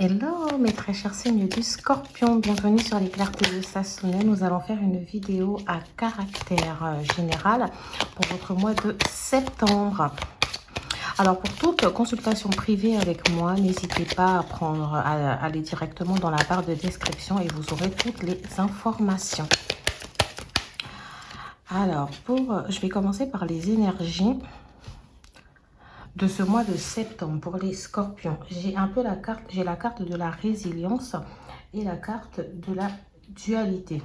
Hello mes très chers signes du Scorpion, bienvenue sur les clartés de Sassonet. Nous allons faire une vidéo à caractère général pour votre mois de septembre. Alors pour toute consultation privée avec moi, n'hésitez pas à aller directement dans la barre de description et vous aurez toutes les informations. Alors je vais commencer par les énergies de ce mois de septembre pour les scorpions. J'ai la carte de la résilience et la carte de la dualité.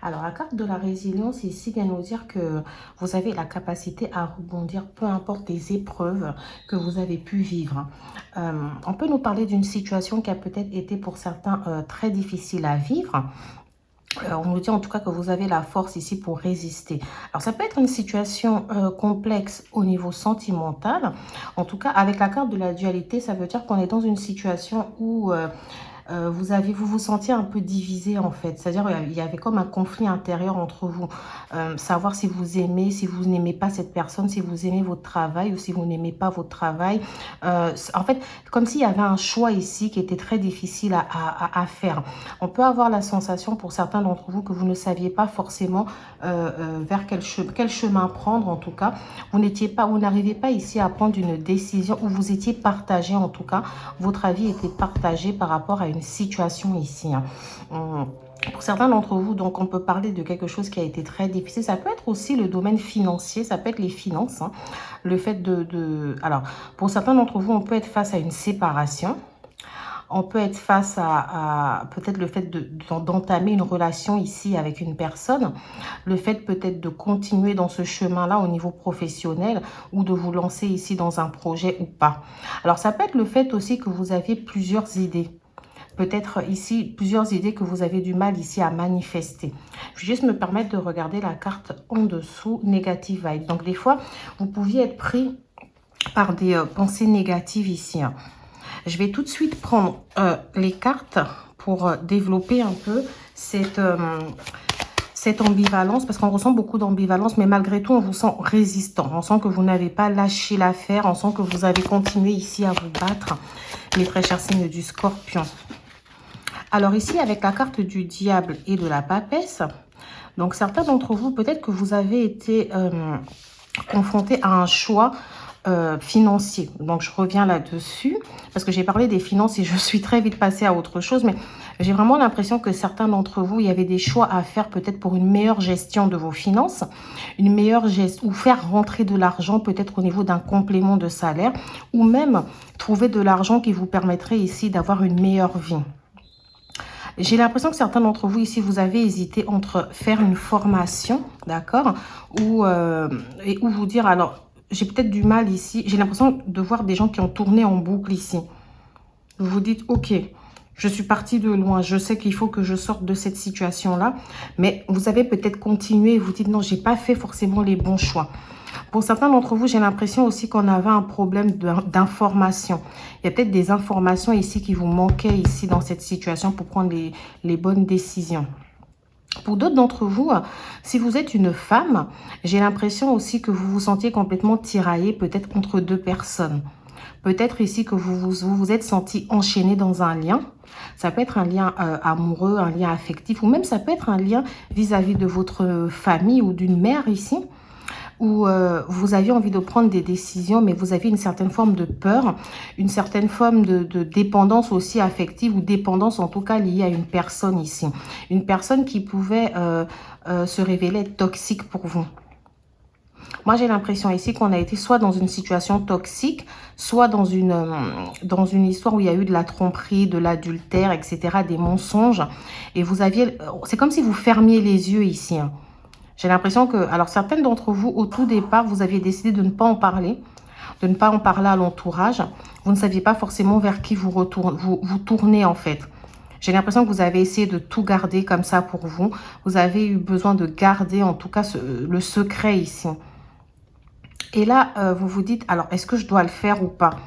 Alors la carte de la résilience ici vient nous dire que vous avez la capacité à rebondir peu importe les épreuves que vous avez pu vivre. On peut nous parler d'une situation qui a peut-être été pour certains très difficile à vivre. On nous dit en tout cas que vous avez la force ici pour résister. Alors ça peut être une situation complexe au niveau sentimental. En tout cas avec la carte de la dualité, ça veut dire qu'on est dans une situation où vous vous sentiez un peu divisé en fait. C'est-à-dire il y avait comme un conflit intérieur entre vous. Savoir si vous aimez, si vous n'aimez pas cette personne, si vous aimez votre travail ou si vous n'aimez pas votre travail. En fait, comme s'il y avait un choix ici qui était très difficile à faire. On peut avoir la sensation pour certains d'entre vous que vous ne saviez pas forcément vers quel chemin prendre en tout cas. Vous n'arrivez pas ici à prendre une décision où vous étiez partagé en tout cas. Votre avis était partagé par rapport à une situation ici. Pour certains d'entre vous, donc on peut parler de quelque chose qui a été très difficile. Ça peut être aussi le domaine financier, ça peut être les finances. Le fait Alors, pour certains d'entre vous, on peut être face à une séparation. On peut être face à peut-être le fait d'entamer une relation ici avec une personne. Le fait peut-être de continuer dans ce chemin-là au niveau professionnel ou de vous lancer ici dans un projet ou pas. Alors, ça peut être le fait aussi que vous aviez plusieurs idées. Peut-être ici, plusieurs idées que vous avez du mal ici à manifester. Je vais juste me permettre de regarder la carte en dessous, Negative Vibe. Donc, des fois, vous pouviez être pris par des pensées négatives ici. Je vais tout de suite prendre les cartes pour développer un peu cette ambivalence, parce qu'on ressent beaucoup d'ambivalence, mais malgré tout, on vous sent résistant. On sent que vous n'avez pas lâché l'affaire, on sent que vous avez continué ici à vous battre, mes très chers signes du Scorpion. Alors ici, avec la carte du diable et de la papesse, donc certains d'entre vous, peut-être que vous avez été confrontés à un choix financier. Donc je reviens là-dessus, parce que j'ai parlé des finances et je suis très vite passée à autre chose, mais j'ai vraiment l'impression que certains d'entre vous, il y avait des choix à faire peut-être pour une meilleure gestion de vos finances, une meilleure gestion, ou faire rentrer de l'argent peut-être au niveau d'un complément de salaire, ou même trouver de l'argent qui vous permettrait ici d'avoir une meilleure vie. J'ai l'impression que certains d'entre vous ici, vous avez hésité entre faire une formation, d'accord, ou vous dire, alors, j'ai peut-être du mal ici, j'ai l'impression de voir des gens qui ont tourné en boucle ici. Vous vous dites, ok, je suis partie de loin, je sais qu'il faut que je sorte de cette situation-là, mais vous avez peut-être continué et vous dites, non, j'ai pas fait forcément les bons choix. Pour certains d'entre vous, j'ai l'impression aussi qu'on avait un problème d'information. Il y a peut-être des informations ici qui vous manquaient ici dans cette situation pour prendre les bonnes décisions. Pour d'autres d'entre vous, si vous êtes une femme, j'ai l'impression aussi que vous vous sentiez complètement tiraillé peut-être entre deux personnes. Peut-être ici que vous êtes senti enchaîné dans un lien. Ça peut être un lien amoureux, un lien affectif, ou même ça peut être un lien vis-à-vis de votre famille ou d'une mère ici, où vous aviez envie de prendre des décisions, mais vous aviez une certaine forme de peur, une certaine forme de dépendance aussi affective, ou dépendance en tout cas liée à une personne ici. Une personne qui pouvait se révéler toxique pour vous. Moi, j'ai l'impression ici qu'on a été soit dans une situation toxique, soit dans une histoire où il y a eu de la tromperie, de l'adultère, etc., des mensonges. Et vous aviez... C'est comme si vous fermiez les yeux ici, hein. J'ai l'impression que, alors certaines d'entre vous, au tout départ, vous aviez décidé de ne pas en parler, de ne pas en parler à l'entourage. Vous ne saviez pas forcément vers qui vous tournez en fait. J'ai l'impression que vous avez essayé de tout garder comme ça pour vous. Vous avez eu besoin de garder en tout cas le secret ici. Et là, vous vous dites, alors est-ce que je dois le faire ou pas?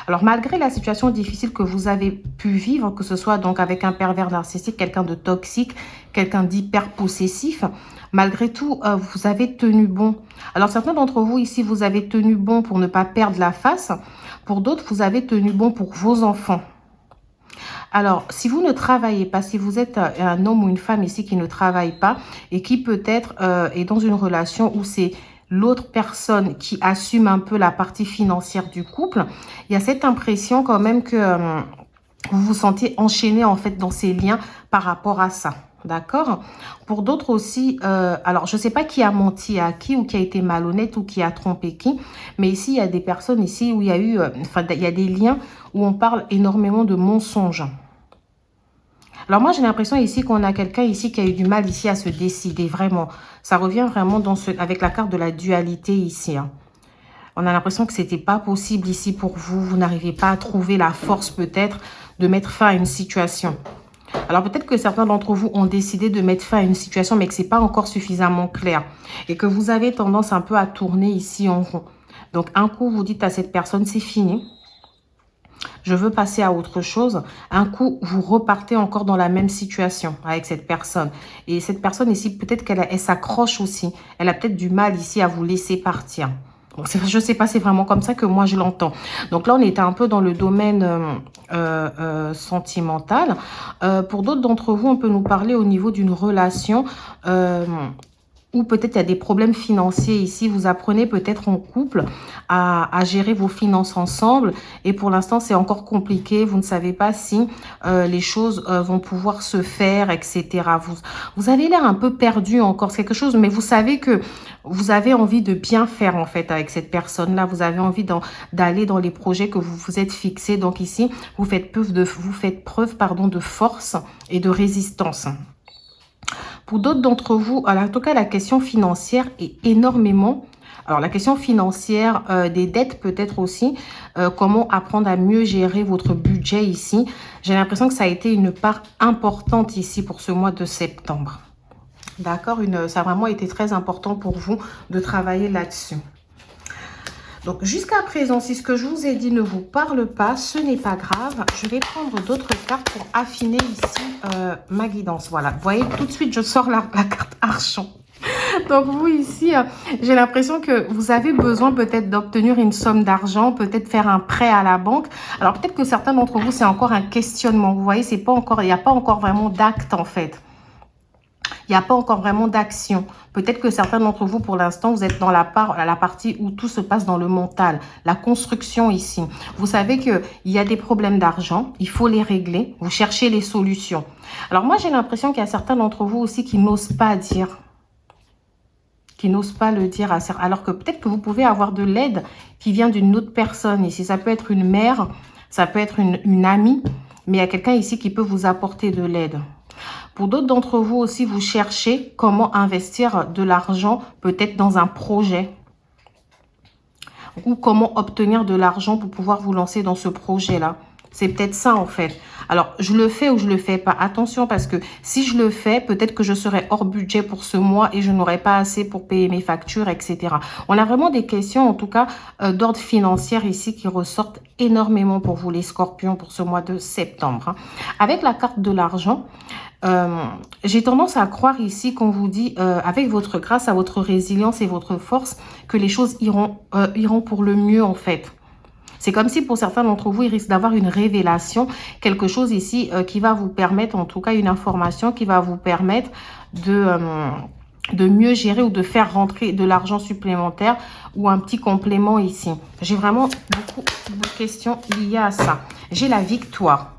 Alors, malgré la situation difficile que vous avez pu vivre, que ce soit donc avec un pervers narcissique, quelqu'un de toxique, quelqu'un d'hyper possessif, malgré tout, vous avez tenu bon. Alors, certains d'entre vous ici, vous avez tenu bon pour ne pas perdre la face. Pour d'autres, vous avez tenu bon pour vos enfants. Alors, si vous ne travaillez pas, si vous êtes un homme ou une femme ici qui ne travaille pas et qui peut-être est dans une relation où c'est l'autre personne qui assume un peu la partie financière du couple, il y a cette impression quand même que vous vous sentez enchaîné en fait dans ces liens par rapport à ça. D'accord? Pour d'autres aussi, alors je ne sais pas qui a menti à qui ou qui a été malhonnête ou qui a trompé qui, mais ici il y a des personnes ici où il y a eu, enfin il y a des liens où on parle énormément de mensonges. Alors moi j'ai l'impression ici qu'on a quelqu'un ici qui a eu du mal ici à se décider, vraiment. Ça revient vraiment dans avec la carte de la dualité ici. Hein. On a l'impression que c'était pas possible ici pour vous. Vous n'arrivez pas à trouver la force peut-être de mettre fin à une situation. Alors peut-être que certains d'entre vous ont décidé de mettre fin à une situation mais que ce n'est pas encore suffisamment clair. Et que vous avez tendance un peu à tourner ici en rond. Donc un coup vous dites à cette personne c'est fini. Je veux passer à autre chose. Un coup, vous repartez encore dans la même situation avec cette personne. Et cette personne ici, peut-être qu'elle s'accroche aussi. Elle a peut-être du mal ici à vous laisser partir. Donc, je ne sais pas, c'est vraiment comme ça que moi je l'entends. Donc là, on était un peu dans le domaine sentimental. Pour d'autres d'entre vous, on peut nous parler au niveau d'une relation ou peut-être il y a des problèmes financiers ici. Vous apprenez peut-être en couple à gérer vos finances ensemble. Et pour l'instant, c'est encore compliqué. Vous ne savez pas si les choses vont pouvoir se faire, etc. Vous avez l'air un peu perdu encore. C'est quelque chose, mais vous savez que vous avez envie de bien faire en fait avec cette personne-là. Vous avez envie d'aller dans les projets que vous vous êtes fixés. Donc ici, vous faites preuve de force et de résistance. Pour d'autres d'entre vous, en tout cas, la question financière est énormément... Alors, la question financière, des dettes peut-être aussi, comment apprendre à mieux gérer votre budget ici. J'ai l'impression que ça a été une part importante ici pour ce mois de septembre. D'accord? Ça a vraiment été très important pour vous de travailler là-dessus. Donc, jusqu'à présent, si ce que je vous ai dit ne vous parle pas, ce n'est pas grave. Je vais prendre d'autres cartes pour affiner ici ma guidance. Voilà, vous voyez, tout de suite, je sors la carte argent. Donc, vous ici, j'ai l'impression que vous avez besoin peut-être d'obtenir une somme d'argent, peut-être faire un prêt à la banque. Alors, peut-être que certains d'entre vous, c'est encore un questionnement. Vous voyez, c'est pas encore, il n'y a pas encore vraiment d'acte, en fait. Il n'y a pas encore vraiment d'action. Peut-être que certains d'entre vous, pour l'instant, vous êtes dans la partie où tout se passe dans le mental, la construction ici. Vous savez qu'il y a des problèmes d'argent, il faut les régler, vous cherchez les solutions. Alors moi, j'ai l'impression qu'il y a certains d'entre vous aussi qui n'osent pas dire, qui n'osent pas le dire, alors que peut-être que vous pouvez avoir de l'aide qui vient d'une autre personne ici. Ça peut être une mère, ça peut être une amie, mais il y a quelqu'un ici qui peut vous apporter de l'aide. Pour d'autres d'entre vous aussi, vous cherchez comment investir de l'argent peut-être dans un projet. Ou comment obtenir de l'argent pour pouvoir vous lancer dans ce projet-là. C'est peut-être ça en fait. Alors, je le fais ou je le fais pas. Attention parce que si je le fais, peut-être que je serai hors budget pour ce mois et je n'aurai pas assez pour payer mes factures, etc. On a vraiment des questions, en tout cas, d'ordre financier ici qui ressortent énormément pour vous les scorpions pour ce mois de septembre. Hein. Avec la carte de l'argent, j'ai tendance à croire ici qu'on vous dit, avec votre grâce à votre résilience et votre force, que les choses iront pour le mieux en fait. C'est comme si pour certains d'entre vous, il risque d'avoir une révélation, quelque chose ici qui va vous permettre, en tout cas une information qui va vous permettre de mieux gérer ou de faire rentrer de l'argent supplémentaire ou un petit complément ici. J'ai vraiment beaucoup de questions liées à ça. J'ai la victoire.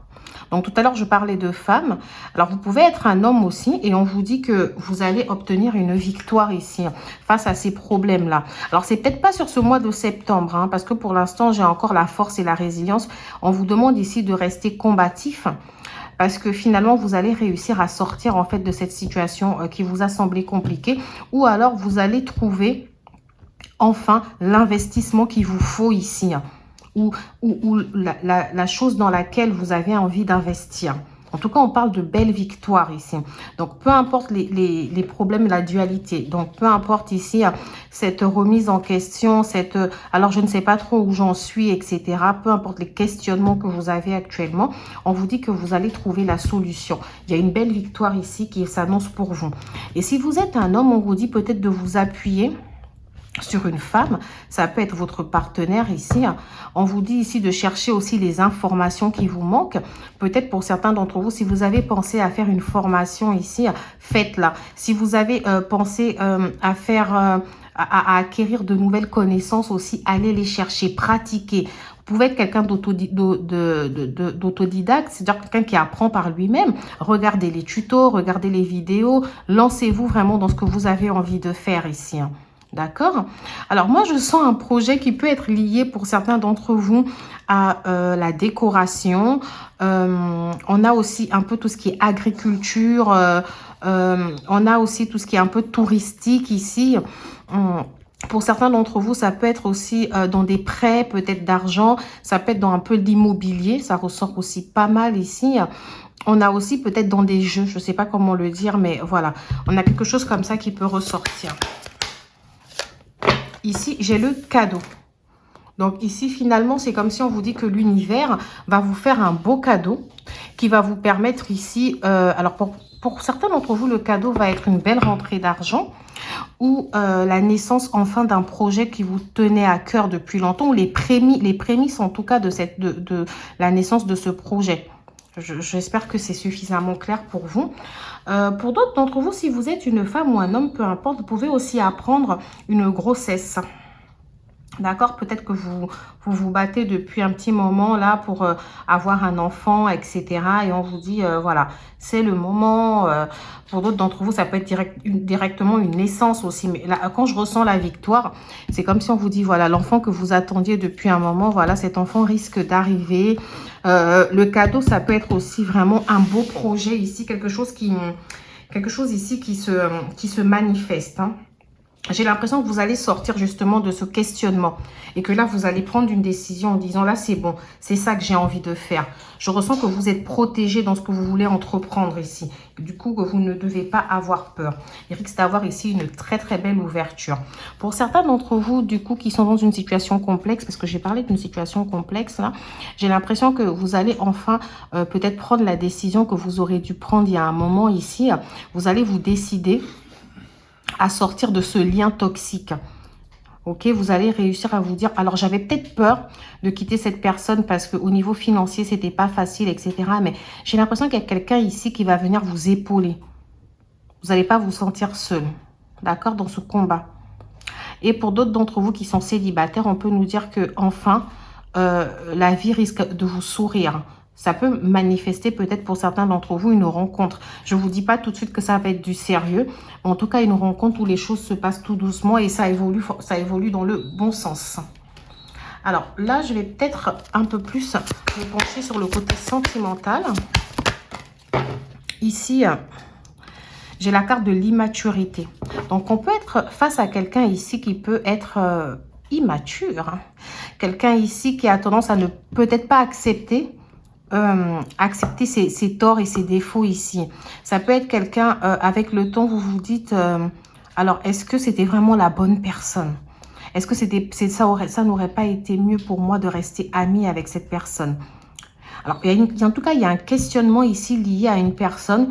Donc, tout à l'heure, je parlais de femmes. Alors, vous pouvez être un homme aussi et on vous dit que vous allez obtenir une victoire ici face à ces problèmes-là. Alors, c'est peut-être pas sur ce mois de septembre hein, parce que pour l'instant, j'ai encore la force et la résilience. On vous demande ici de rester combatif parce que finalement, vous allez réussir à sortir en fait de cette situation qui vous a semblé compliquée ou alors vous allez trouver enfin l'investissement qu'il vous faut ici. Ou la chose dans laquelle vous avez envie d'investir. En tout cas, on parle de belles victoires ici. Donc, peu importe les problèmes, la dualité. Donc, peu importe ici cette remise en question, alors je ne sais pas trop où j'en suis, etc. Peu importe les questionnements que vous avez actuellement, on vous dit que vous allez trouver la solution. Il y a une belle victoire ici qui s'annonce pour vous. Et si vous êtes un homme, on vous dit peut-être de vous appuyer sur une femme, ça peut être votre partenaire ici. On vous dit ici de chercher aussi les informations qui vous manquent. Peut-être pour certains d'entre vous, si vous avez pensé à faire une formation ici, faites-la. Si vous avez pensé à faire... à acquérir de nouvelles connaissances aussi, allez les chercher, pratiquer. Vous pouvez être quelqu'un d'autodidacte, c'est-à-dire quelqu'un qui apprend par lui-même. Regardez les tutos, regardez les vidéos, lancez-vous vraiment dans ce que vous avez envie de faire ici. D'accord? Alors moi, je sens un projet qui peut être lié pour certains d'entre vous à la décoration. On a aussi un peu tout ce qui est agriculture. On a aussi tout ce qui est un peu touristique ici. Pour certains d'entre vous, ça peut être aussi dans des prêts, peut-être d'argent. Ça peut être dans un peu l'immobilier. Ça ressort aussi pas mal ici. On a aussi peut-être dans des jeux. Je ne sais pas comment le dire, mais voilà. On a quelque chose comme ça qui peut ressortir. Ici, j'ai le cadeau. Donc ici, finalement, c'est comme si on vous dit que l'univers va vous faire un beau cadeau qui va vous permettre ici... alors, pour certains d'entre vous, le cadeau va être une belle rentrée d'argent ou la naissance enfin d'un projet qui vous tenait à cœur depuis longtemps, ou les prémices en tout cas de la naissance de ce projet. J'espère que c'est suffisamment clair pour vous. Pour d'autres d'entre vous, si vous êtes une femme ou un homme, peu importe, vous pouvez aussi apprendre une grossesse. D'accord? Peut-être que vous battez depuis un petit moment là pour avoir un enfant, etc. Et on vous dit, voilà, c'est le moment. Pour d'autres d'entre vous, ça peut être directement une naissance aussi. Mais là, quand je ressens la victoire, c'est comme si on vous dit, voilà, l'enfant que vous attendiez depuis un moment, voilà, cet enfant risque d'arriver. Le cadeau, ça peut être aussi vraiment un beau projet ici, quelque chose ici qui se manifeste, hein. J'ai l'impression que vous allez sortir justement de ce questionnement et que là, vous allez prendre une décision en disant là, c'est bon, c'est ça que j'ai envie de faire. Je ressens que vous êtes protégé dans ce que vous voulez entreprendre ici. Du coup, que vous ne devez pas avoir peur. Il risque d'avoir ici une très, très belle ouverture. Pour certains d'entre vous, du coup, qui sont dans une situation complexe, parce que j'ai parlé d'une situation complexe là, j'ai l'impression que vous allez enfin peut-être prendre la décision que vous aurez dû prendre il y a un moment ici. Vous allez vous décider à sortir de ce lien toxique. Ok, vous allez réussir à vous dire, alors j'avais peut-être peur de quitter cette personne parce qu'au niveau financier, c'était pas facile, etc. Mais j'ai l'impression qu'il y a quelqu'un ici qui va venir vous épauler. Vous n'allez pas vous sentir seul, d'accord, dans ce combat. Et pour d'autres d'entre vous qui sont célibataires, on peut nous dire que enfin, la vie risque de vous sourire. Ça peut manifester peut-être pour certains d'entre vous une rencontre. Je ne vous dis pas tout de suite que ça va être du sérieux. Mais en tout cas, une rencontre où les choses se passent tout doucement et ça évolue dans le bon sens. Alors là, je vais peut-être un peu plus me pencher sur le côté sentimental. Ici, j'ai la carte de l'immaturité. Donc, on peut être face à quelqu'un ici qui peut être immature. Hein. Quelqu'un ici qui a tendance à ne peut-être pas accepter ses torts et ses défauts ici. Ça peut être quelqu'un, avec le temps, vous vous dites, alors, est-ce que c'était vraiment la bonne personne? Est-ce que ça n'aurait pas été mieux pour moi de rester amie avec cette personne? Alors, en tout cas, il y a un questionnement ici lié à une personne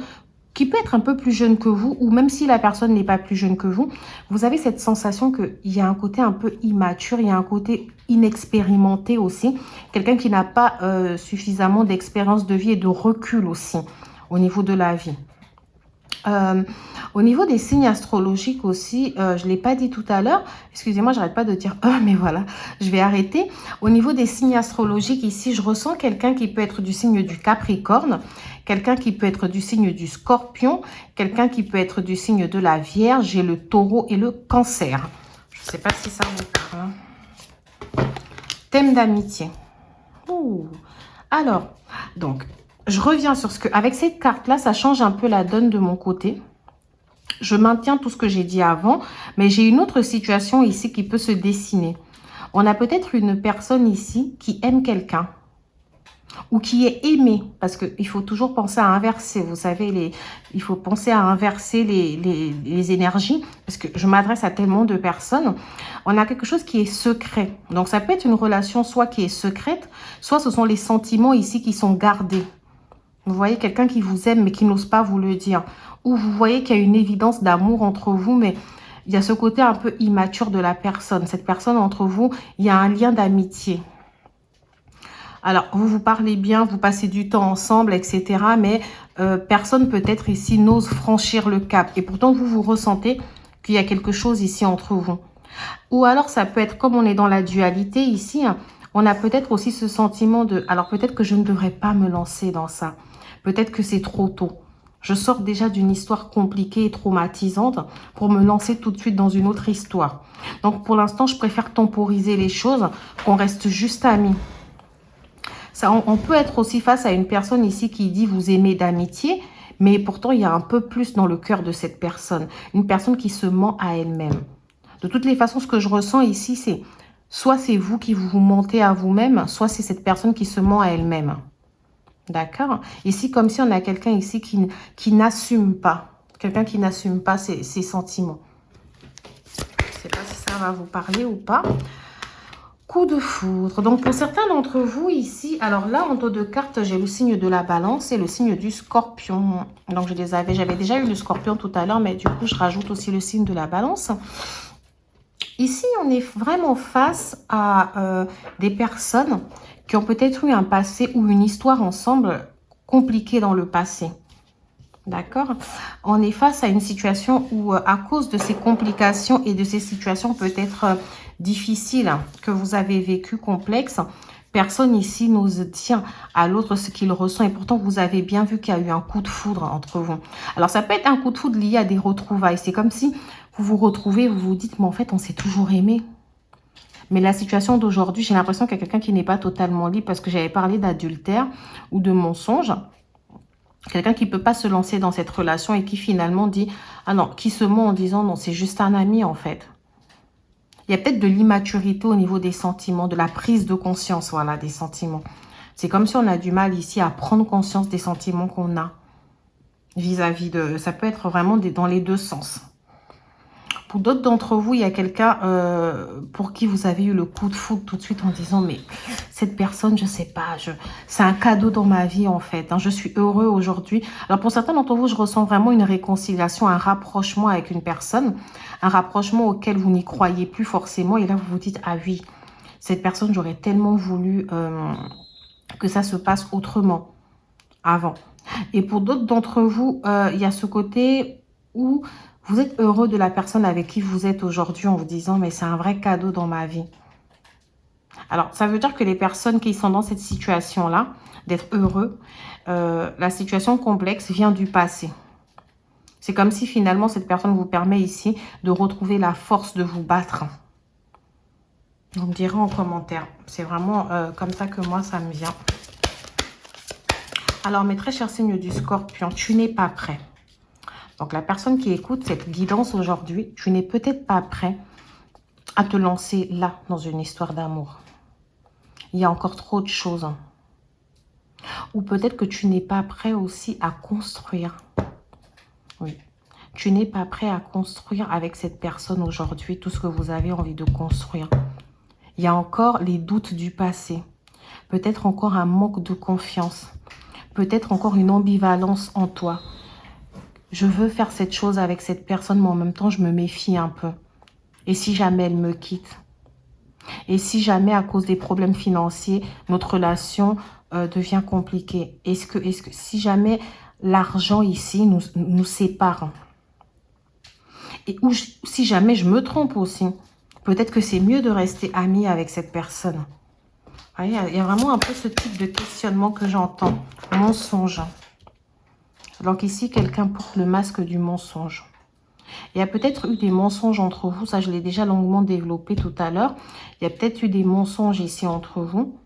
qui peut être un peu plus jeune que vous, ou même si la personne n'est pas plus jeune que vous, vous avez cette sensation qu'il y a un côté un peu immature, il y a un côté inexpérimenté aussi, quelqu'un qui n'a pas suffisamment d'expérience de vie et de recul aussi au niveau de la vie. Au niveau des signes astrologiques aussi, je ne l'ai pas dit tout à l'heure, excusez-moi, j'arrête pas de dire mais voilà, je vais arrêter. Au niveau des signes astrologiques ici, je ressens quelqu'un qui peut être du signe du Capricorne, quelqu'un qui peut être du signe du Scorpion, quelqu'un qui peut être du signe de la Vierge et le Taureau et le Cancer. Je ne sais pas si ça vous parle. Thème d'amitié. Alors, donc, je reviens sur ce que... Avec cette carte-là, ça change un peu la donne de mon côté. Je maintiens tout ce que j'ai dit avant, mais j'ai une autre situation ici qui peut se dessiner. On a peut-être une personne ici qui aime quelqu'un ou qui est aimé, parce qu'il faut toujours penser à inverser, vous savez, il faut penser à inverser les énergies, parce que je m'adresse à tellement de personnes. On a quelque chose qui est secret, donc ça peut être une relation soit qui est secrète, soit ce sont les sentiments ici qui sont gardés. Vous voyez quelqu'un qui vous aime mais qui n'ose pas vous le dire, ou vous voyez qu'il y a une évidence d'amour entre vous, mais il y a ce côté un peu immature de la personne. Cette personne entre vous, il y a un lien d'amitié. Alors, vous vous parlez bien, vous passez du temps ensemble, etc. Mais personne peut-être ici n'ose franchir le cap. Et pourtant, vous ressentez qu'il y a quelque chose ici entre vous. Ou alors, ça peut être, comme on est dans la dualité ici, hein, on a peut-être aussi ce sentiment de... Alors, peut-être que je ne devrais pas me lancer dans ça. Peut-être que c'est trop tôt. Je sors déjà d'une histoire compliquée et traumatisante pour me lancer tout de suite dans une autre histoire. Donc, pour l'instant, je préfère temporiser les choses, qu'on reste juste amis. Ça, on peut être aussi face à une personne ici qui dit vous aimez d'amitié, mais pourtant, il y a un peu plus dans le cœur de cette personne. Une personne qui se ment à elle-même. De toutes les façons, ce que je ressens ici, c'est soit c'est vous qui vous mentez à vous-même, soit c'est cette personne qui se ment à elle-même. D'accord? Ici, comme si on a quelqu'un ici qui n'assume pas. Quelqu'un qui n'assume pas ses sentiments. Je ne sais pas si ça va vous parler ou pas. Coup de foudre. Donc, pour certains d'entre vous ici, alors là, en dos de cartes, j'ai le signe de la balance et le signe du scorpion. Donc, j'avais déjà eu le scorpion tout à l'heure, mais du coup, je rajoute aussi le signe de la balance. Ici, on est vraiment face à des personnes qui ont peut-être eu un passé ou une histoire ensemble compliquée dans le passé. D'accord? On est face à une situation où, à cause de ces complications et de ces situations peut-être difficiles que vous avez vécues, complexes, personne ici n'ose dire à l'autre ce qu'il ressent. Et pourtant, vous avez bien vu qu'il y a eu un coup de foudre entre vous. Alors, ça peut être un coup de foudre lié à des retrouvailles. C'est comme si vous vous retrouvez, vous vous dites, mais en fait, on s'est toujours aimé. Mais la situation d'aujourd'hui, j'ai l'impression qu'il y a quelqu'un qui n'est pas totalement libre parce que j'avais parlé d'adultère ou de mensonge. Quelqu'un qui ne peut pas se lancer dans cette relation et qui finalement dit, ah non, qui se ment en disant, non, c'est juste un ami en fait. Il y a peut-être de l'immaturité au niveau des sentiments, de la prise de conscience, voilà, des sentiments. C'est comme si on a du mal ici à prendre conscience des sentiments qu'on a vis-à-vis de... Ça peut être vraiment dans les deux sens. Pour d'autres d'entre vous, il y a quelqu'un pour qui vous avez eu le coup de foudre tout de suite en disant, mais cette personne, je sais pas, c'est un cadeau dans ma vie en fait. Hein, je suis heureux aujourd'hui. Alors pour certains d'entre vous, je ressens vraiment une réconciliation, un rapprochement avec une personne, un rapprochement auquel vous n'y croyez plus forcément. Et là, vous vous dites, ah oui, cette personne, j'aurais tellement voulu que ça se passe autrement avant. Et pour d'autres d'entre vous, il y a ce côté où vous êtes heureux de la personne avec qui vous êtes aujourd'hui en vous disant, mais c'est un vrai cadeau dans ma vie. Alors, ça veut dire que les personnes qui sont dans cette situation-là, d'être heureux, la situation complexe vient du passé. C'est comme si finalement cette personne vous permet ici de retrouver la force de vous battre. Vous me direz en commentaire. C'est vraiment comme ça que moi, ça me vient. Alors, mes très chers signes du Scorpion, tu n'es pas prêt. Donc, la personne qui écoute cette guidance aujourd'hui, tu n'es peut-être pas prêt à te lancer là, dans une histoire d'amour. Il y a encore trop de choses. Ou peut-être que tu n'es pas prêt aussi à construire. Oui. Tu n'es pas prêt à construire avec cette personne aujourd'hui tout ce que vous avez envie de construire. Il y a encore les doutes du passé. Peut-être encore un manque de confiance. Peut-être encore une ambivalence en toi. Je veux faire cette chose avec cette personne, mais en même temps, je me méfie un peu. Et si jamais elle me quitte? Et si jamais, à cause des problèmes financiers, notre relation devient compliquée? Est-ce que si jamais l'argent ici nous sépare? Et si jamais je me trompe aussi, peut-être que c'est mieux de rester amie avec cette personne. Il y a vraiment un peu ce type de questionnement que j'entends. Mensonge. Donc ici, quelqu'un porte le masque du mensonge. Il y a peut-être eu des mensonges entre vous. Ça, je l'ai déjà longuement développé tout à l'heure. Il y a peut-être eu des mensonges ici entre vous.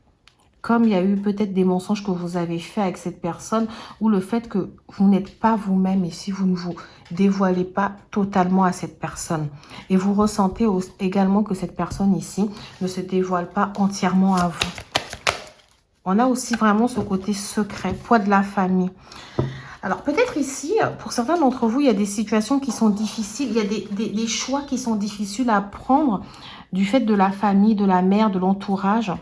Comme il y a eu peut-être des mensonges que vous avez fait avec cette personne. Ou le fait que vous n'êtes pas vous-même ici. Vous ne vous dévoilez pas totalement à cette personne. Et vous ressentez également que cette personne ici ne se dévoile pas entièrement à vous. On a aussi vraiment ce côté secret, poids de la famille. Alors, peut-être ici, pour certains d'entre vous, il y a des situations qui sont difficiles. Il y a des choix qui sont difficiles à prendre du fait de la famille, de la mère, de l'entourage.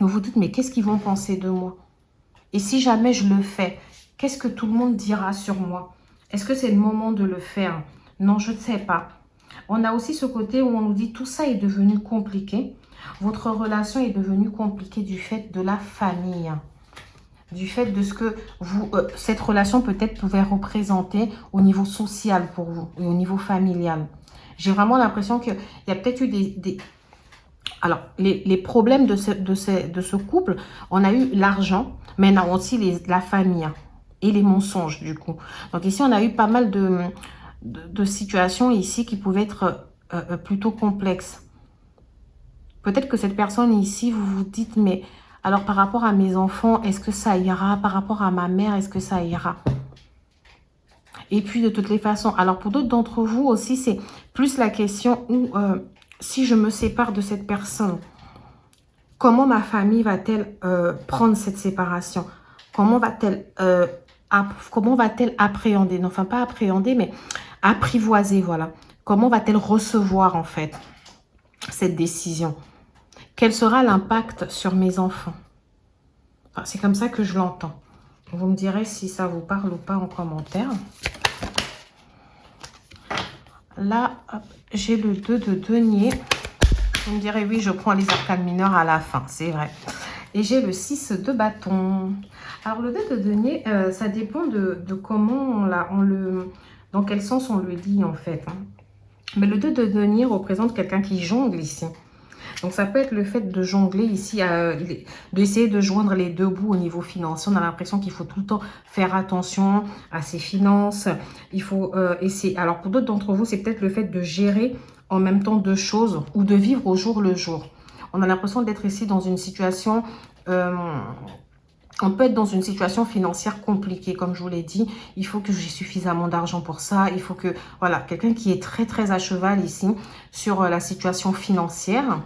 Vous vous dites, mais qu'est-ce qu'ils vont penser de moi? Et si jamais je le fais, qu'est-ce que tout le monde dira sur moi? Est-ce que c'est le moment de le faire? Non, je ne sais pas. On a aussi ce côté où on nous dit tout ça est devenu compliqué. Votre relation est devenue compliquée du fait de la famille. Du fait de ce que vous, cette relation peut-être pouvait représenter au niveau social pour vous et au niveau familial. J'ai vraiment l'impression qu'il y a peut-être eu alors, les problèmes de ce couple, on a eu l'argent, mais on a aussi la famille et les mensonges du coup. Donc ici, on a eu pas mal de situations ici qui pouvaient être plutôt complexes. Peut-être que cette personne ici, vous vous dites, mais alors par rapport à mes enfants, est-ce que ça ira? Par rapport à ma mère, est-ce que ça ira? Et puis de toutes les façons, alors pour d'autres d'entre vous aussi, c'est plus la question où si je me sépare de cette personne, comment ma famille va-t-elle prendre cette séparation? Comment va-t-elle appréhender? Non, enfin pas appréhender, mais apprivoiser, voilà. Comment va-t-elle recevoir en fait cette décision? Quel sera l'impact sur mes enfants? Enfin, c'est comme ça que je l'entends. Vous me direz si ça vous parle ou pas en commentaire. Là, j'ai le 2 de denier. Vous me direz, oui, je prends les arcanes mineurs à la fin, c'est vrai. Et j'ai le 6 de bâton. Alors, le 2 de denier, ça dépend de comment dans quel sens on le dit, en fait. Mais le 2 de denier représente quelqu'un qui jongle ici. Donc, ça peut être le fait de jongler ici, d'essayer de joindre les deux bouts au niveau financier. On a l'impression qu'il faut tout le temps faire attention à ses finances. Il faut essayer. Alors, pour d'autres d'entre vous, c'est peut-être le fait de gérer en même temps deux choses ou de vivre au jour le jour. On a l'impression d'être ici dans une situation... on peut être dans une situation financière compliquée, comme je vous l'ai dit. Il faut que j'ai suffisamment d'argent pour ça. Il faut que... Voilà, quelqu'un qui est très, très à cheval ici sur la situation financière.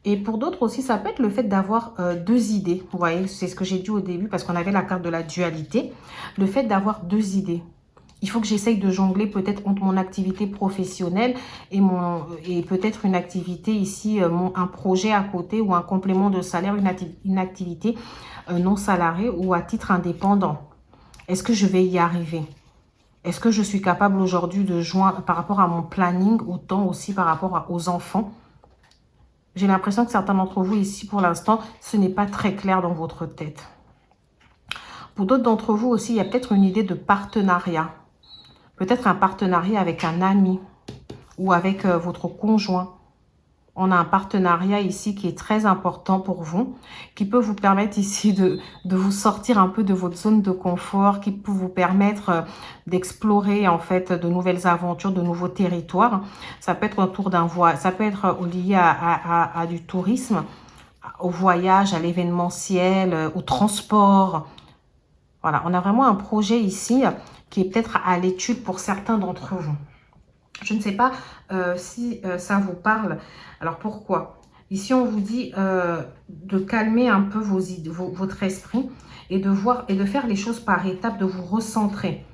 Et pour d'autres aussi, ça peut être le fait d'avoir deux idées. Vous voyez, c'est ce que j'ai dit au début parce qu'on avait la carte de la dualité. Le fait d'avoir deux idées. Il faut que j'essaye de jongler peut-être entre mon activité professionnelle et peut-être une activité ici, un projet à côté ou un complément de salaire, une activité non salariée ou à titre indépendant. Est-ce que je vais y arriver? Est-ce que je suis capable aujourd'hui de joindre par rapport à mon planning, autant aussi par rapport aux enfants? J'ai l'impression que certains d'entre vous ici, pour l'instant, ce n'est pas très clair dans votre tête. Pour d'autres d'entre vous aussi, il y a peut-être une idée de partenariat. Peut-être un partenariat avec un ami ou avec votre conjoint. On a un partenariat ici qui est très important pour vous, qui peut vous permettre ici de vous sortir un peu de votre zone de confort, qui peut vous permettre d'explorer en fait de nouvelles aventures, de nouveaux territoires. Ça peut être autour d'un voyage, ça peut être lié à du tourisme, au voyage, à l'événementiel, au transport. Voilà, on a vraiment un projet ici qui est peut-être à l'étude pour certains d'entre vous. Je ne sais pas si ça vous parle. Alors, pourquoi? Ici, on vous dit de calmer un peu votre esprit et de voir et de faire les choses par étapes, de vous recentrer.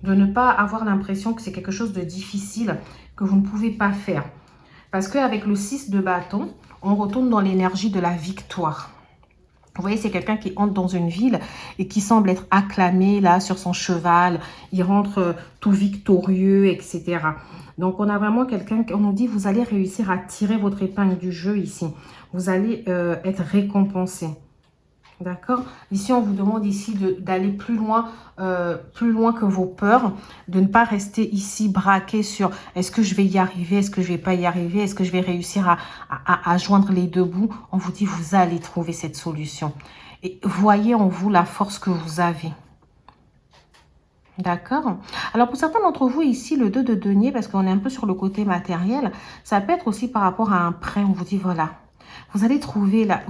De ne pas avoir l'impression que c'est quelque chose de difficile, que vous ne pouvez pas faire. Parce qu'avec le 6 de bâton, on retourne dans l'énergie de la victoire. Vous voyez, c'est quelqu'un qui entre dans une ville et qui semble être acclamé là sur son cheval. Il rentre tout victorieux, etc. Donc, on a vraiment quelqu'un, on nous dit, vous allez réussir à tirer votre épingle du jeu ici. Vous allez être récompensé. D'accord? Ici, on vous demande ici d'aller plus loin que vos peurs, de ne pas rester ici braqué sur est-ce que je vais y arriver, est-ce que je vais pas y arriver, est-ce que je vais réussir à joindre les deux bouts. On vous dit, vous allez trouver cette solution. Et voyez en vous la force que vous avez. D'accord? Alors, pour certains d'entre vous ici, le 2 de denier, parce qu'on est un peu sur le côté matériel, ça peut être aussi par rapport à un prêt. On vous dit, voilà. Vous allez trouver, là,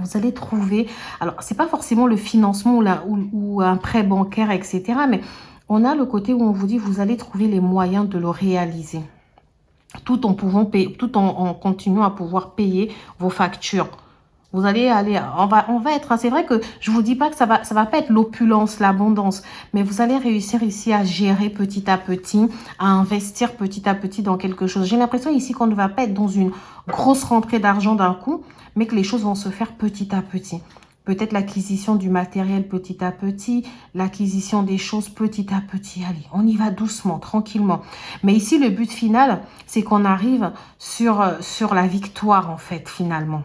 alors c'est pas forcément le financement ou un prêt bancaire, etc. Mais on a le côté où on vous dit, vous allez trouver les moyens de le réaliser. Tout en pouvant payer, tout en continuant à pouvoir payer vos factures. Vous allez aller, on va être, c'est vrai que je vous dis pas que ça va pas être l'opulence, l'abondance, mais vous allez réussir ici à gérer petit à petit, à investir petit à petit dans quelque chose. J'ai l'impression ici qu'on ne va pas être dans une grosse rentrée d'argent d'un coup, mais que les choses vont se faire petit à petit. peut-être l'acquisition du matériel petit à petit, l'acquisition des choses petit à petit. Allez, on y va doucement, tranquillement. Mais ici, le but final, c'est qu'on arrive sur la victoire, en fait, finalement.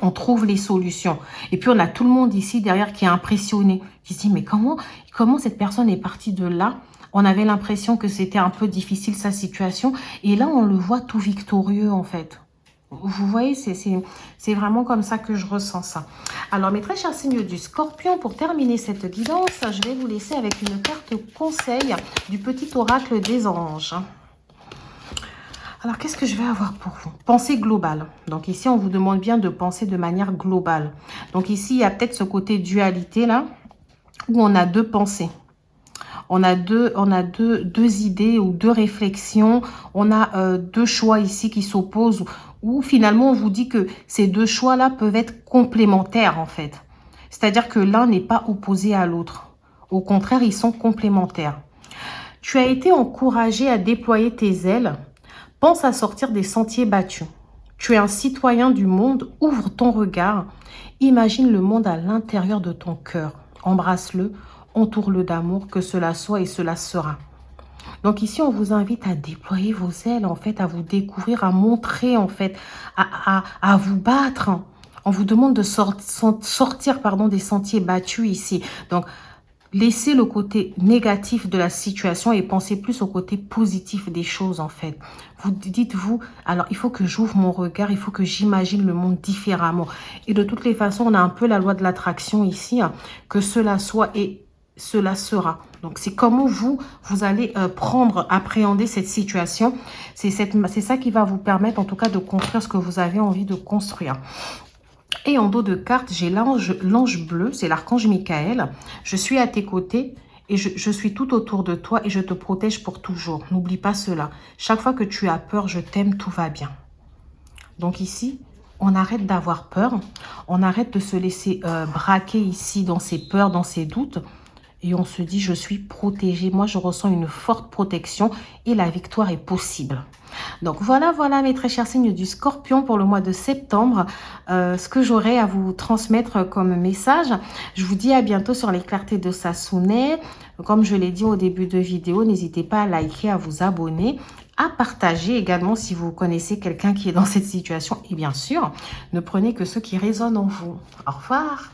On trouve les solutions. Et puis, on a tout le monde ici derrière qui est impressionné. Qui se dit, mais comment cette personne est partie de là? On avait l'impression que c'était un peu difficile, sa situation. Et là, on le voit tout victorieux, en fait. Vous voyez, c'est vraiment comme ça que je ressens ça. Alors, mes très chers signes du Scorpion, pour terminer cette guidance, je vais vous laisser avec une carte conseil du petit oracle des anges. Alors, qu'est-ce que je vais avoir pour vous? Pensée globale. Donc, ici, on vous demande bien de penser de manière globale. Donc, ici, il y a peut-être ce côté dualité, là, où on a deux pensées. On a deux idées ou deux réflexions. On a deux choix ici qui s'opposent. Ou finalement, on vous dit que ces deux choix-là peuvent être complémentaires, en fait. C'est-à-dire que l'un n'est pas opposé à l'autre. Au contraire, ils sont complémentaires. Tu as été encouragé à déployer tes ailes. Pense à sortir des sentiers battus. Tu es un citoyen du monde. Ouvre ton regard. Imagine le monde à l'intérieur de ton cœur. Embrasse-le. Entoure-le d'amour, que cela soit et cela sera. Donc ici, on vous invite à déployer vos ailes, en fait, à vous découvrir, à montrer, en fait, à vous battre. On vous demande de sortir des sentiers battus ici. Donc, laissez le côté négatif de la situation et pensez plus au côté positif des choses, en fait. Vous dites-vous, alors il faut que j'ouvre mon regard, il faut que j'imagine le monde différemment. Et de toutes les façons, on a un peu la loi de l'attraction ici, hein, que cela soit et cela sera. Donc, c'est comment vous allez appréhender cette situation. C'est ça qui va vous permettre, en tout cas, de construire ce que vous avez envie de construire. Et en dos de carte, j'ai l'ange bleu, c'est l'archange Michael. Je suis à tes côtés et je suis tout autour de toi et je te protège pour toujours. N'oublie pas cela. Chaque fois que tu as peur, je t'aime, tout va bien. Donc ici, on arrête d'avoir peur. On arrête de se laisser braquer ici dans ses peurs, dans ses doutes. Et on se dit, je suis protégée. Moi, je ressens une forte protection et la victoire est possible. Donc, voilà, mes très chers signes du Scorpion pour le mois de septembre. Ce que j'aurai à vous transmettre comme message. Je vous dis à bientôt sur les clartés de Sassonet. Comme je l'ai dit au début de vidéo, n'hésitez pas à liker, à vous abonner, à partager également si vous connaissez quelqu'un qui est dans cette situation. Et bien sûr, ne prenez que ce qui résonne en vous. Au revoir.